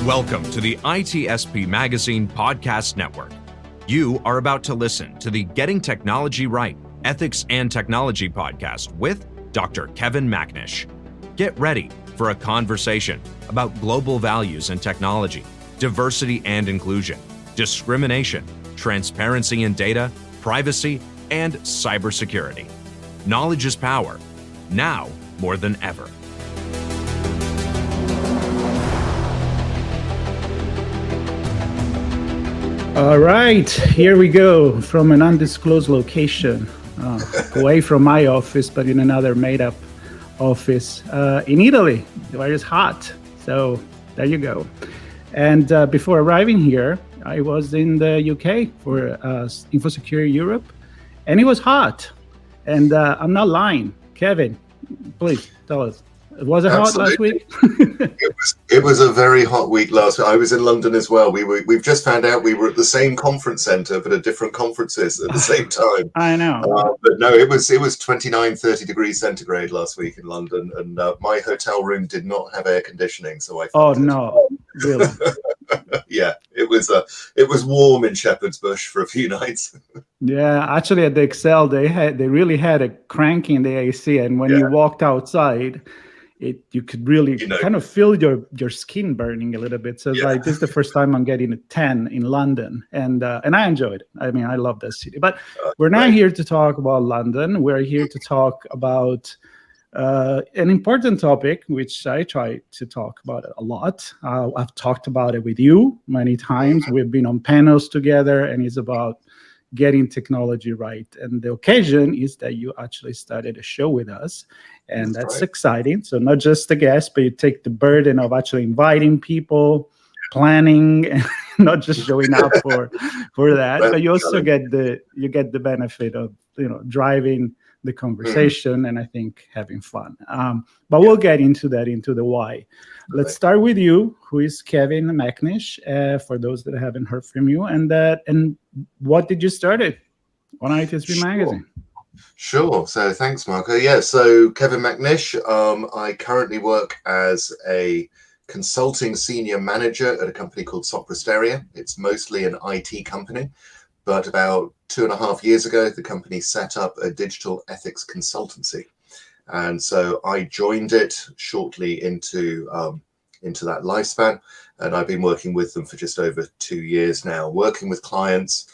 Welcome to the ITSPmagazine Podcast Network. You are about to listen to the Getting Technology Right, Ethics and Technology podcast with Dr. Kevin Macnish. Get ready for a conversation about global values and technology, diversity and inclusion, discrimination, transparency in data, privacy, and cybersecurity. Knowledge is power, now more than ever. All right, here we go from an undisclosed location, away from my office, but in another made-up office in Italy, where it's hot. So there you go. And before arriving here, I was in the UK for InfoSecure Europe, and it was hot. And I'm not lying. Kevin, please tell us. Was it hot last week? It was a very hot week last week. I was in London as well. We've just found out we were at the same conference centre, but at different conferences at the same time. I know. But no, it was 29, 30 degrees centigrade last week in London, and my hotel room did not have air conditioning, so I. Oh no! Really? Yeah, it was warm in Shepherd's Bush for a few nights. Yeah, actually at the Excel they really had a crank in the AC, and when you walked outside, you could really kind of feel your skin burning a little bit. So like, this is the first time I'm getting a 10 in London, and I enjoyed it. I mean, I love that city. But we're not here to talk about London. We're here to talk about an important topic, which I try to talk about it a lot. I've talked about it with you many times. We've been on panels together, and it's about getting technology right. And the occasion is that you actually started a show with us, and that's exciting. So not just a guest, but you take the burden of actually inviting people, planning, and not just showing up for that, but you also get the benefit of driving the conversation and I think having fun. But we'll get into the why. Let's start with you, who is Kevin Macnish, for those that haven't heard from you, and what did you start it on ITSP Magazine? Sure. So thanks, Marco. Yeah, so Kevin Macnish, I currently work as a consulting senior manager at a company called Soprasteria. It's mostly an IT company, but about 2.5 years ago, the company set up a digital ethics consultancy. And so I joined it shortly into that lifespan. And I've been working with them for just over 2 years now, working with clients,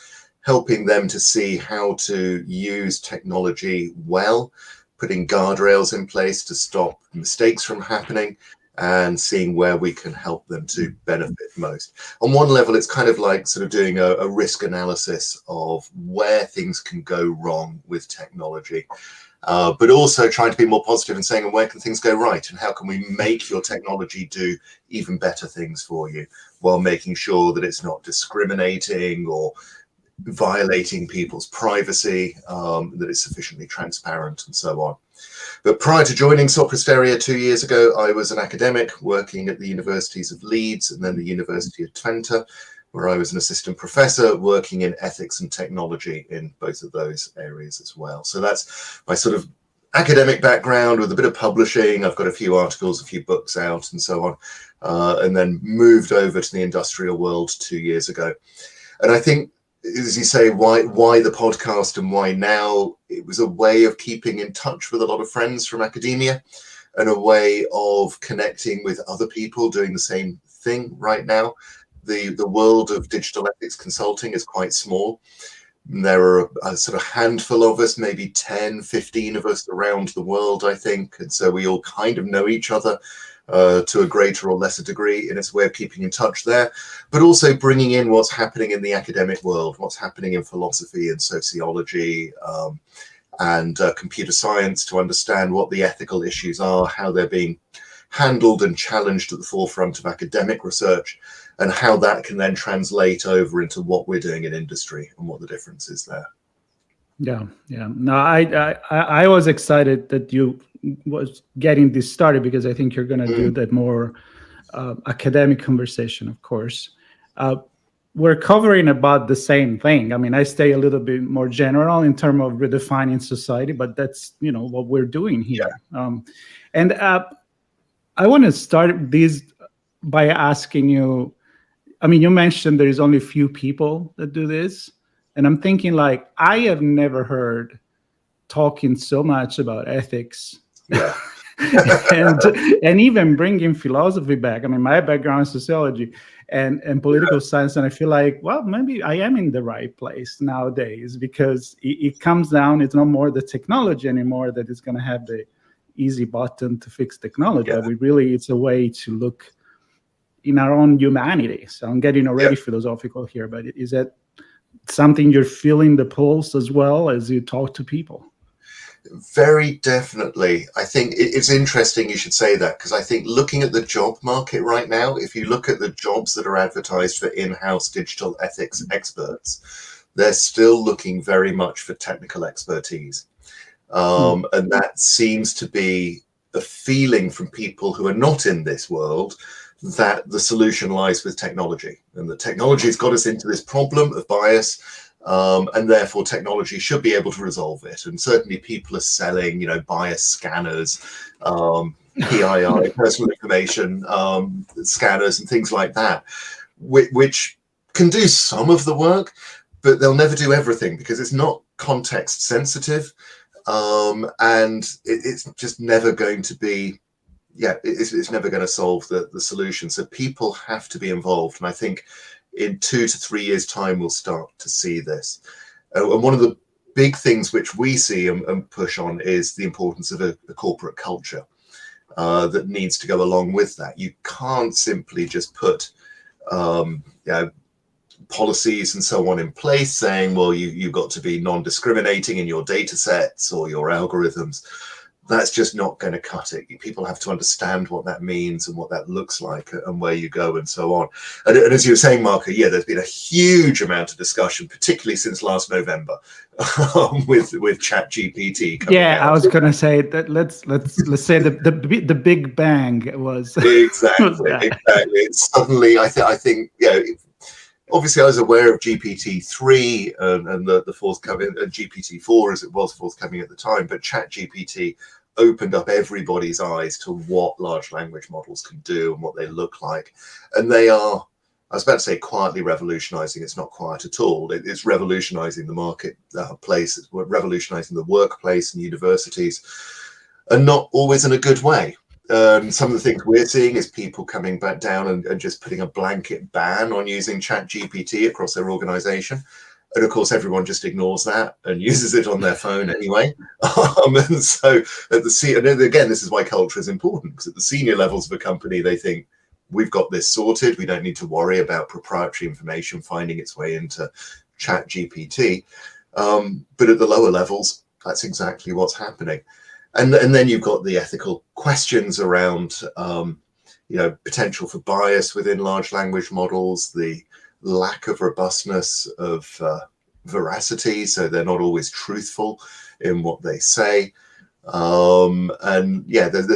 helping them to see how to use technology well, putting guardrails in place to stop mistakes from happening, and seeing where we can help them to benefit most. On one level, it's kind of like sort of doing a risk analysis of where things can go wrong with technology, but also trying to be more positive and saying, where can things go right, and how can we make your technology do even better things for you, while making sure that it's not discriminating or violating people's privacy, that it's sufficiently transparent, and so on. But prior to joining Soprasteria 2 years ago, I was an academic working at the universities of Leeds and then the University of Twente, where I was an assistant professor working in ethics and technology in both of those areas as well. So that's my sort of academic background with a bit of publishing. I've got a few articles, a few books out, and so on, and then moved over to the industrial world 2 years ago. And I think, as you say, why the podcast and why now? It was a way of keeping in touch with a lot of friends from academia, and a way of connecting with other people doing the same thing right now. The world of digital ethics consulting is quite small. There are a sort of handful of us, maybe 10, 15 of us around the world, I think. And so we all kind of know each other to a greater or lesser degree, and it's a way of keeping in touch there, but also bringing in what's happening in the academic world, what's happening in philosophy and sociology and computer science, to understand what the ethical issues are, how they're being handled and challenged at the forefront of academic research, and how that can then translate over into what we're doing in industry and what the difference is there. Yeah. No, I was excited that you was getting this started, because I think you're going to do that more academic conversation, of course. we're covering about the same thing. I mean, I stay a little bit more general in terms of redefining society, but that's, what we're doing here. And I want to start this by asking you, I mean, you mentioned there is only a few people that do this. And I'm thinking, like, I have never heard talking so much about ethics. Yeah. and even bringing philosophy back. I mean, my background is sociology and political science, and I feel like, well, maybe I am in the right place nowadays, because it comes down, it's no more the technology anymore that is going to have the easy button to fix technology. But it's a way to look in our own humanity. So I'm getting already philosophical here, but is that something you're feeling the pulse as well as you talk to people? Very definitely. I think it's interesting you should say that, because I think looking at the job market right now, if you look at the jobs that are advertised for in-house digital ethics experts, they're still looking very much for technical expertise. And that seems to be a feeling from people who are not in this world, that the solution lies with technology, and the technology has got us into this problem of bias. And therefore technology should be able to resolve it. And certainly people are selling, bias scanners, PII, personal information scanners and things like that, which can do some of the work, but they'll never do everything, because it's not context sensitive. And it's just never going to be, it's never going to solve the solution. So people have to be involved. And I think in 2 to 3 years' time, we'll start to see this. And one of the big things which we see and push on is the importance of a corporate culture that needs to go along with that. You can't simply just put policies and so on in place saying, well, you've got to be non-discriminating in your data sets or your algorithms. That's just not going to cut it. People have to understand what that means and what that looks like and where you go and so on. And as you were saying, Marco, there's been a huge amount of discussion, particularly since last November, with ChatGPT coming out. I was going to say that. Let's say the Big Bang was exactly. It's suddenly, I think obviously I was aware of GPT-3 and the forthcoming GPT-4 as it was forthcoming at the time, but ChatGPT opened up everybody's eyes to what large language models can do and what they look like. And they are, I was about to say quietly revolutionizing. It's not quiet at all. It's revolutionizing the marketplace, it's revolutionizing the workplace and universities, and not always in a good way. Some of the things we're seeing is people coming back down and just putting a blanket ban on using ChatGPT across their organization. And of course, everyone just ignores that and uses it on their phone anyway. And so and again, this is why culture is important, because at the senior levels of a company, they think, we've got this sorted. We don't need to worry about proprietary information finding its way into ChatGPT. But at the lower levels, that's exactly what's happening. And then you've got the ethical questions around, potential for bias within large language models, the lack of robustness of veracity, so they're not always truthful in what they say. There's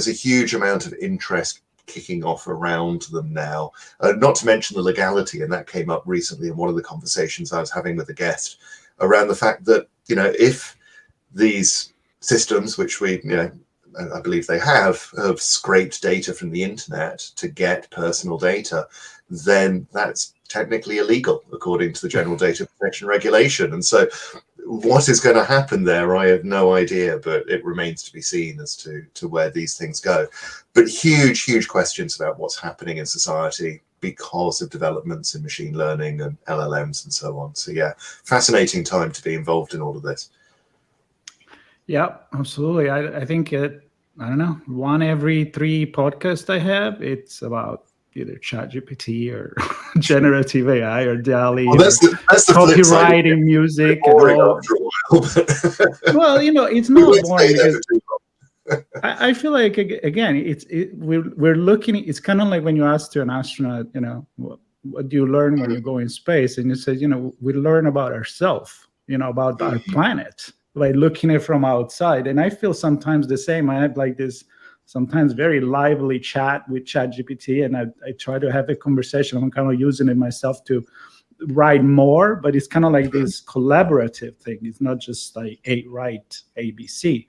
a huge amount of interest kicking off around them now, not to mention the legality, and that came up recently in one of the conversations I was having with a guest around the fact that, if these systems, which I believe they have scraped data from the internet to get personal data, then that's technically illegal according to the General Data Protection Regulation. And so what is going to happen there, I have no idea, but it remains to be seen as to where these things go. But huge questions about what's happening in society because of developments in machine learning and LLMs and so on. So fascinating time to be involved in all of this. Yeah, absolutely. I think I don't know, 1 every 3 podcasts I have, it's about either ChatGPT or generative AI or DALL-E, well, that's the copywriting music. Well, it's not boring because I feel like, again, we're looking. It's kind of like when you ask to an astronaut, what do you learn when you go in space, and you say, we learn about ourselves, about our planet by looking at it from outside. And I feel sometimes the same. I have like this sometimes very lively chat with ChatGPT, and I try to have a conversation. I'm kind of using it myself to write more, but it's kind of like this collaborative thing. It's not just like write ABC.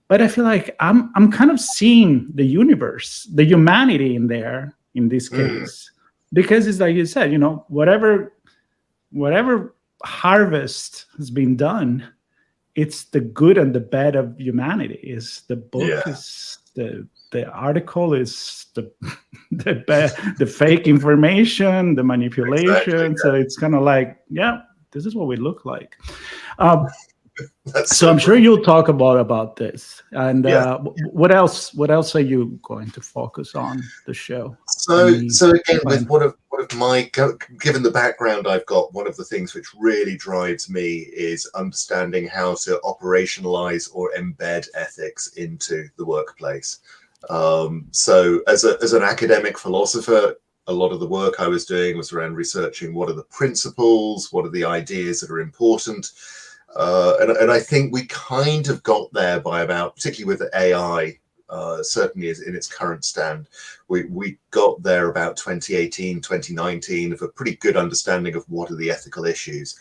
But I feel like I'm kind of seeing the universe, the humanity in there in this case, because it's like you said, whatever harvest has been done, it's the good and the bad of humanity. Is the book, is the article, is the fake information, the manipulation. Exactly, yeah. So it's kind of like, this is what we look like. So I'm sure you'll talk about this. And what else are you going to focus on the show? So again, with one of my, given the background I've got, one of the things which really drives me is understanding how to operationalize or embed ethics into the workplace. So as an academic philosopher, a lot of the work I was doing was around researching what are the principles, what are the ideas that are important. And I think we kind of got there by about, particularly with AI, certainly in its current stand, we got there about 2018, 2019 of a pretty good understanding of what are the ethical issues.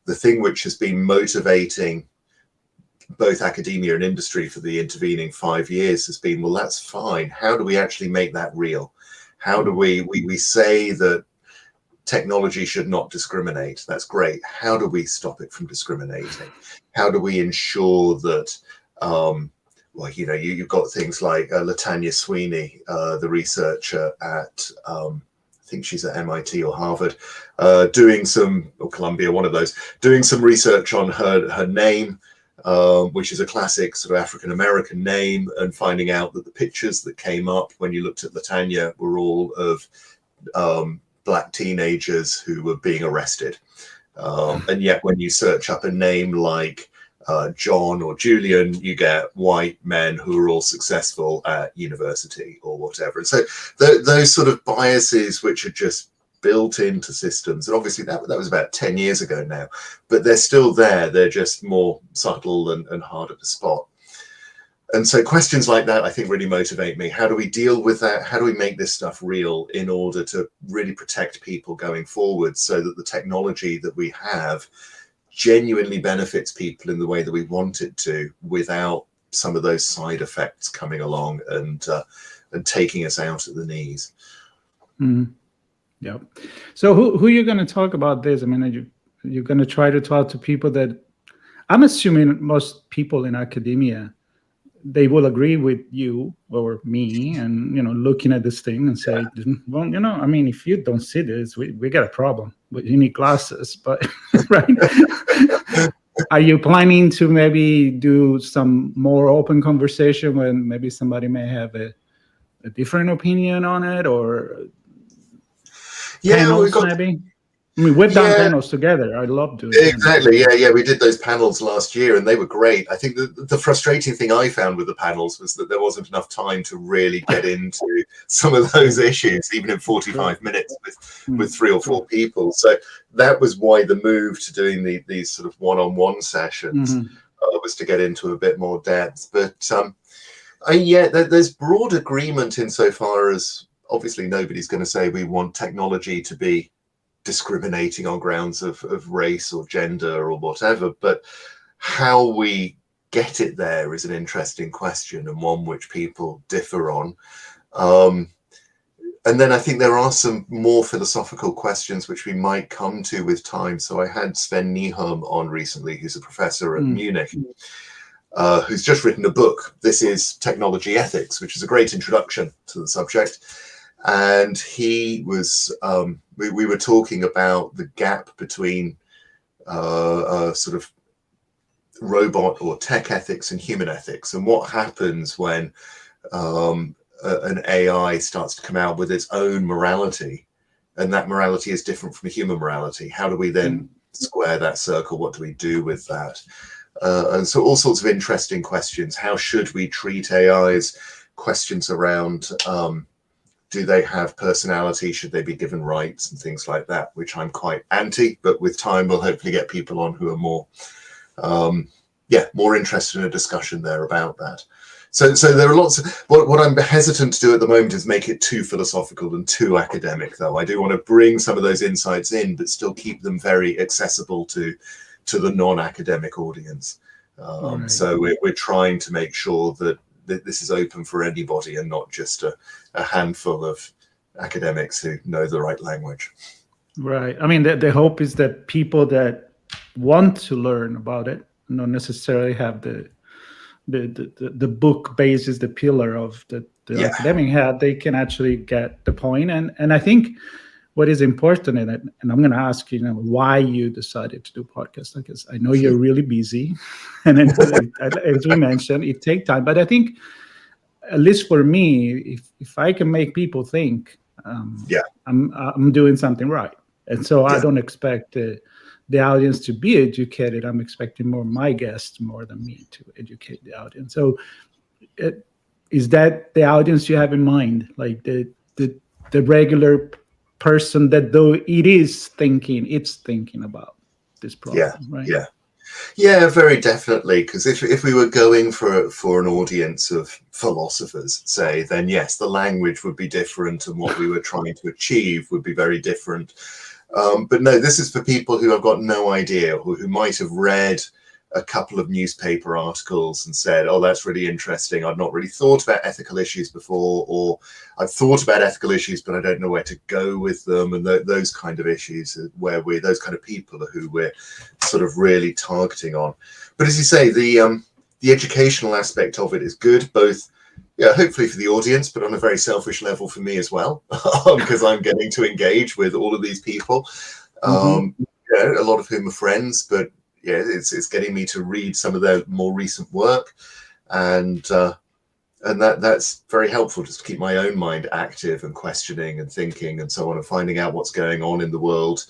The thing which has been motivating both academia and industry for the intervening 5 years has been, well, that's fine. How do we actually make that real? How do we say that technology should not discriminate? That's great. How do we stop it from discriminating? How do we ensure that, you've got things like Latanya Sweeney, the researcher at, I think she's at MIT or Harvard, or Columbia, one of those, doing some research on her name, which is a classic sort of African-American name, and finding out that the pictures that came up when you looked at Latanya were all of Black teenagers who were being arrested. And yet when you search up a name like John or Julian, you get white men who are all successful at university or whatever. And so those sort of biases which are just built into systems, and obviously that was about 10 years ago now, but they're still there. They're just more subtle and harder to spot. And so questions like that, I think, really motivate me. How do we deal with that? How do we make this stuff real in order to really protect people going forward, so that the technology that we have genuinely benefits people in the way that we want it to, without some of those side effects coming along and taking us out at the knees? Yeah. So who are you going to talk about this? I mean, you're going to try to talk to people that, I'm assuming most people in academia, they will agree with you or me, and looking at this thing and say, well, I mean, if you don't see this, we got a problem. You need glasses, but right? Are you planning to maybe do some more open conversation when maybe somebody may have a different opinion on it, or panels maybe? I mean, we've done panels together. I love doing exactly. Yeah. We did those panels last year, and they were great. I think the frustrating thing I found with the panels was that there wasn't enough time to really get into some of those issues, even in 45 minutes with 3 or 4 people. So that was why the move to doing these sort of one-on-one sessions was to get into a bit more depth. But there's broad agreement insofar as, obviously, nobody's going to say we want technology to be discriminating on grounds of race or gender or whatever, but how we get it there is an interesting question, and one which people differ on. And then I think there are some more philosophical questions which we might come to with time. So I had Sven Nyholm on recently, who's a professor at Munich, who's just written a book. This is Technology Ethics, which is a great introduction to the subject. And he was, we were talking about the gap between sort of robot or tech ethics and human ethics, and what happens when an AI starts to come out with its own morality, and that morality is different from a human morality. How do we then square that circle? What do we do with that? And so all sorts of interesting questions. How should we treat AIs? Questions around, do they have personality? Should they be given rights and things like that, which I'm quite anti, but with time we'll hopefully get people on who are more interested in a discussion there about that. So there are lots of, what I'm hesitant to do at the moment is make it too philosophical and too academic, though. I do want to bring some of those insights in, but still keep them very accessible to the non-academic audience. Right. So we're trying to make sure that this is open for anybody and not just a handful of academics who know the right language. Right. I mean, the hope is that people that want to learn about it, not necessarily have the book base is the pillar of the academic hat, they can actually get the point. And I think what is important in it, and I'm going to ask you, why you decided to do podcasts, because I know you're really busy, and as we mentioned, it takes time. But I think, at least for me, if I can make people think, I'm doing something right. And so I don't expect the audience to be educated. I'm expecting more my guests more than me to educate the audience. So is that the audience you have in mind, like the regular person that though it's thinking about this problem, right? Yeah, very definitely. Because if we were going for an audience of philosophers, say, then yes, the language would be different and what we were trying to achieve would be very different. But no, this is for people who have got no idea, or who might have read a couple of newspaper articles and said, oh, that's really interesting. I've not really thought about ethical issues before, or I've thought about ethical issues, but I don't know where to go with them. And those kind of issues those kind of people are who we're sort of really targeting on. But as you say, the educational aspect of it is good, both, hopefully for the audience, but on a very selfish level for me as well, because I'm getting to engage with all of these people, a lot of whom are friends, but it's getting me to read some of their more recent work, and that's very helpful, just to keep my own mind active and questioning and thinking and so on, and finding out what's going on in the world,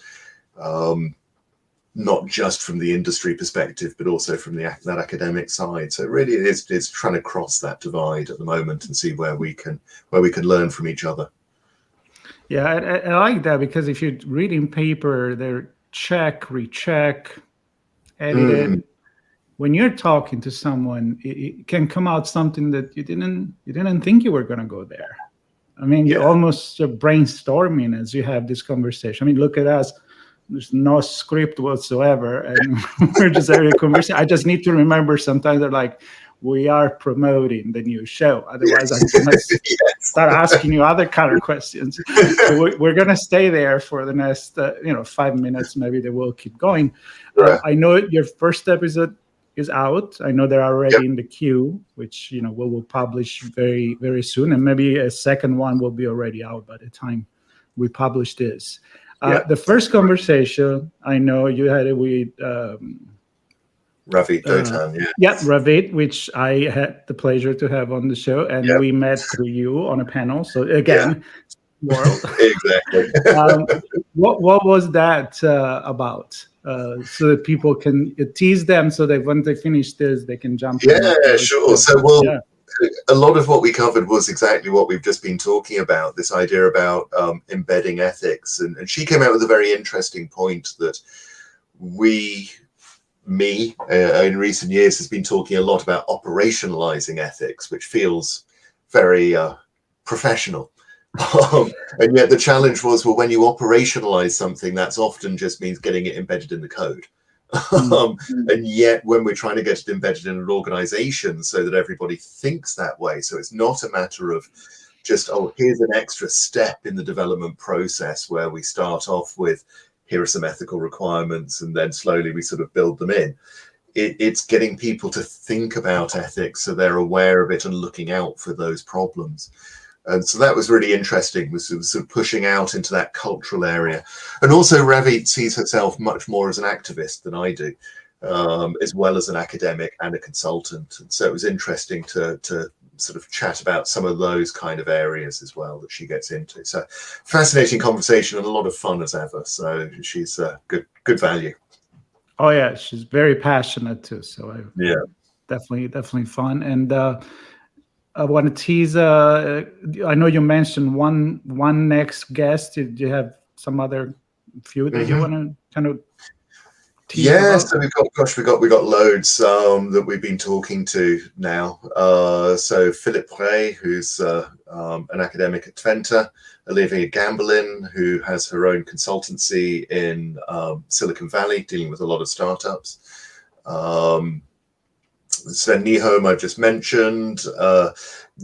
not just from the industry perspective, but also from that academic side. So it really is trying to cross that divide at the moment and see where we can learn from each other. Yeah, I like that, because if you're reading paper, they're check, recheck, edited. When you're talking to someone, it can come out something that you didn't think you were going to go there. I mean, you're almost brainstorming as you have this conversation. I mean, look at us. There's no script whatsoever, and we're just having a conversation. I just need to remember sometimes that, like, we are promoting the new show. Otherwise, I'm going to start asking you other kind of questions. So we're going to stay there for the next, 5 minutes. Maybe they will keep going. I know your first episode is out. I know they're already in the queue, which, we will publish very, very soon. And maybe a second one will be already out by the time we publish this. The first conversation, I know you had it with Ravit Dotan, Ravit, which I had the pleasure to have on the show, and we met through you on a panel. So again, world. Exactly. What was that about? So that people can tease them, so that when they finish this, they can jump. Sure. So a lot of what we covered was exactly what we've just been talking about, this idea about embedding ethics. And she came out with a very interesting point that in recent years has been talking a lot about operationalizing ethics, which feels very professional. And yet the challenge was, well, when you operationalize something, that's often just means getting it embedded in the code. And yet when we're trying to get it embedded in an organization so that everybody thinks that way, so it's not a matter of just, here's an extra step in the development process where we start off with, here are some ethical requirements, and then slowly we sort of build them in. It's getting people to think about ethics so they're aware of it and looking out for those problems. And so that was really interesting, was sort of pushing out into that cultural area. And also Ravit sees herself much more as an activist than I do, as well as an academic and a consultant. And so it was interesting to sort of chat about some of those kind of areas as well that she gets into. So fascinating conversation and a lot of fun as ever. So she's good value. Oh yeah, she's very passionate too. So definitely fun. And I want to tease. I know you mentioned one next guest. Do you have some other few that you want to kind of? Yes, so we've got loads that we've been talking to now. So Philip Prey, who's an academic at Twente, Olivia Gambelin, who has her own consultancy in Silicon Valley, dealing with a lot of startups. Sven Nihom, I've just mentioned.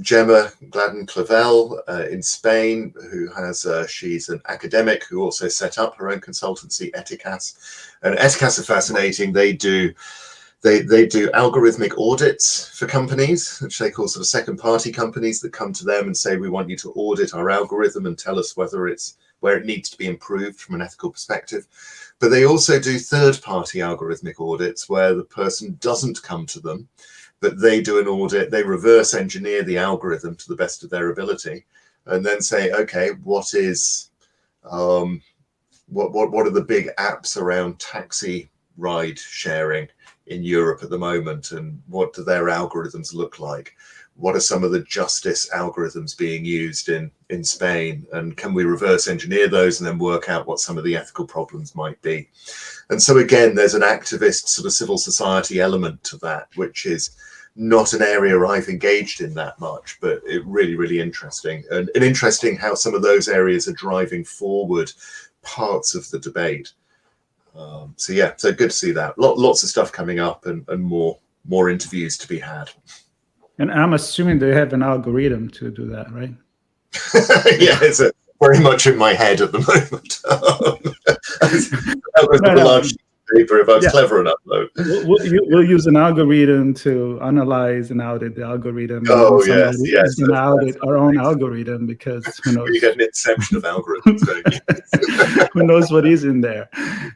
Gemma Gladden-Clavel in Spain, who has she's an academic who also set up her own consultancy, Eticas. And Eticas are fascinating. They do algorithmic audits for companies, which they call sort of second-party companies that come to them and say, we want you to audit our algorithm and tell us whether it's where it needs to be improved from an ethical perspective. But they also do third-party algorithmic audits where the person doesn't come to them, but they do an audit, they reverse engineer the algorithm to the best of their ability, and then say, okay, what are the big apps around taxi ride sharing in Europe at the moment, and what do their algorithms look like? What are some of the justice algorithms being used in Spain? And can we reverse engineer those and then work out what some of the ethical problems might be? And so again, there's an activist sort of civil society element to that, which is not an area I've engaged in that much, but it really, really interesting. And interesting how some of those areas are driving forward parts of the debate. So good to see that. Lots of stuff coming up and more interviews to be had. And I'm assuming they have an algorithm to do that, right? Yeah, it's very much in my head at the moment. That was a large paper if I was clever enough, though. We'll use an algorithm to analyze and audit the algorithm. Oh, yes. We're going to audit our own algorithm because who knows? You get an inception of algorithms, don't you? Who knows what is in there?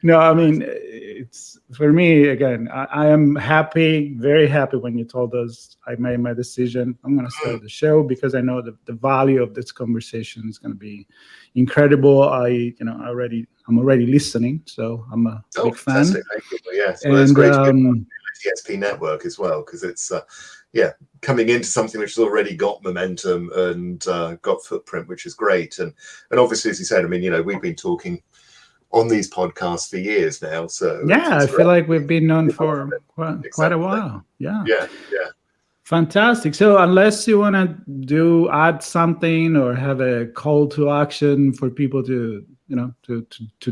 No, I mean, it's for me, again, I am happy, very happy when you told us I made my decision. I'm going to start the show because I know that the value of this conversation is going to be incredible. I'm already listening, so I'm a big fan. Yes, well, it's great to get on the ITSP network as well, because it's coming into something which has already got momentum and got footprint, which is great. And obviously, as you said, I mean, we've been talking on these podcasts for years now. So I feel like we've been known for quite a while. Yeah. Fantastic. So unless you want to add something or have a call to action for people to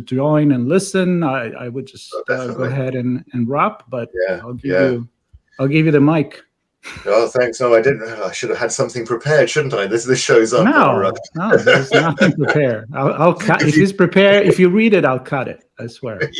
join and listen, I would just go ahead and wrap. But I'll give you the mic. Oh, thanks. No, I didn't. I should have had something prepared, shouldn't I? This shows up. No, there's nothing prepared. I'll cut. If it's prepared, if you read it, I'll cut it. I swear.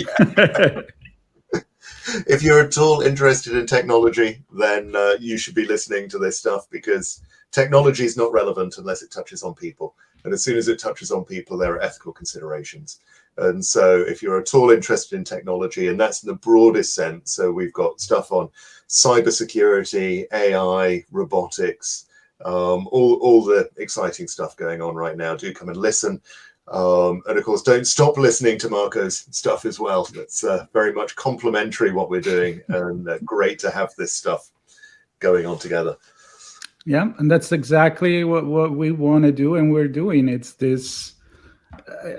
If you're at all interested in technology, then you should be listening to this stuff, because technology is not relevant unless it touches on people. And as soon as it touches on people, there are ethical considerations. And so if you're at all interested in technology, and that's in the broadest sense, so we've got stuff on cybersecurity, AI, robotics, all the exciting stuff going on right now, do come and listen. And of course, don't stop listening to Marco's stuff as well. That's very much complementary what we're doing, and great to have this stuff going on together. Yeah, and that's exactly what we want to do, and we're doing. It's this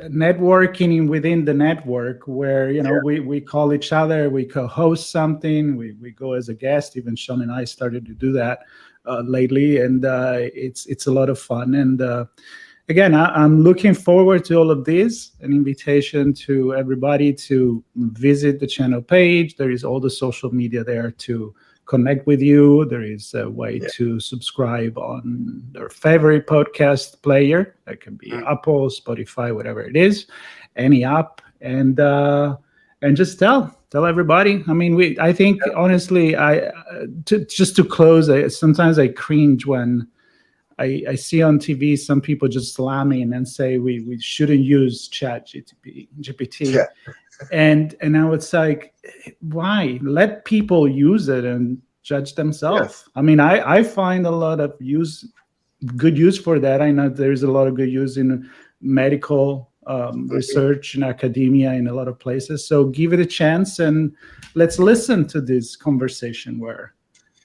networking within the network where we call each other, we co-host something, we go as a guest. Even Sean and I started to do that lately, and it's a lot of fun. And again, I'm looking forward to all of this. An invitation to everybody to visit the channel page. There is all the social media there to connect with you. There is a way to subscribe on their favorite podcast player. That can be Apple, Spotify, whatever it is, any app, and just tell everybody. I mean, I think honestly, just to close, sometimes I cringe when I see on TV some people just slamming and say we shouldn't use GPT. Yeah. And I was like, why? Let people use it and judge themselves. Yeah. I mean, I find a lot of good use for that. I know there's a lot of good use in medical research and academia in a lot of places. So give it a chance and let's listen to this conversation where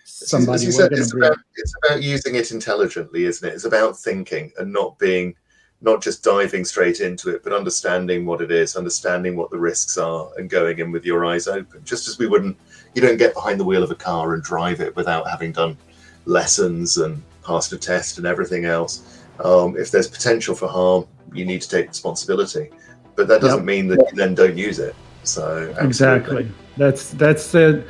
somebody it's about using it intelligently, isn't it? It's about thinking and not being not just diving straight into it, but understanding what it is, understanding what the risks are, and going in with your eyes open. Just as you don't get behind the wheel of a car and drive it without having done lessons and passed a test and everything else. If there's potential for harm, you need to take responsibility, but that doesn't mean that you then don't use it. So absolutely. Exactly.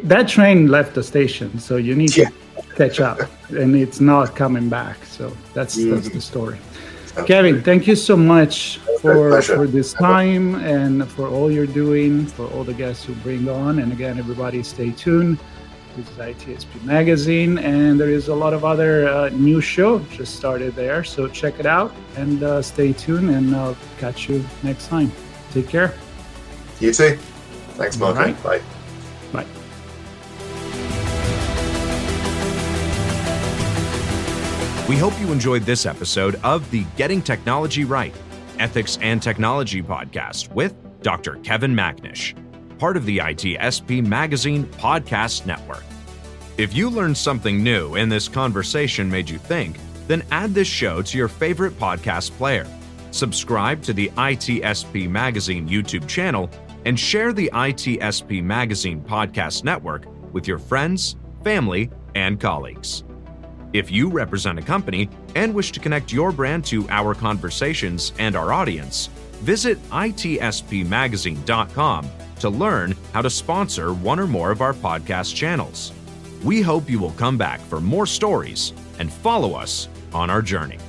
That train left the station, so you need to catch up, and it's not coming back. So that's the story. Absolutely. Kevin, thank you so much for this time and for all you're doing, for all the guests you bring on. And again, everybody stay tuned. This is ITSP Magazine, and there is a lot of other new show just started there. So check it out and stay tuned, and I'll catch you next time. Take care. You too. Thanks, Marco. Right. Bye. Bye. We hope you enjoyed this episode of the Getting Technology Right, Ethics and Technology podcast with Dr. Kevin Macnish, part of the ITSP Magazine Podcast Network. If you learned something new and this conversation made you think, then add this show to your favorite podcast player. Subscribe to the ITSP Magazine YouTube channel and share the ITSP Magazine Podcast Network with your friends, family, and colleagues. If you represent a company and wish to connect your brand to our conversations and our audience, visit itspmagazine.com to learn how to sponsor one or more of our podcast channels. We hope you will come back for more stories and follow us on our journey.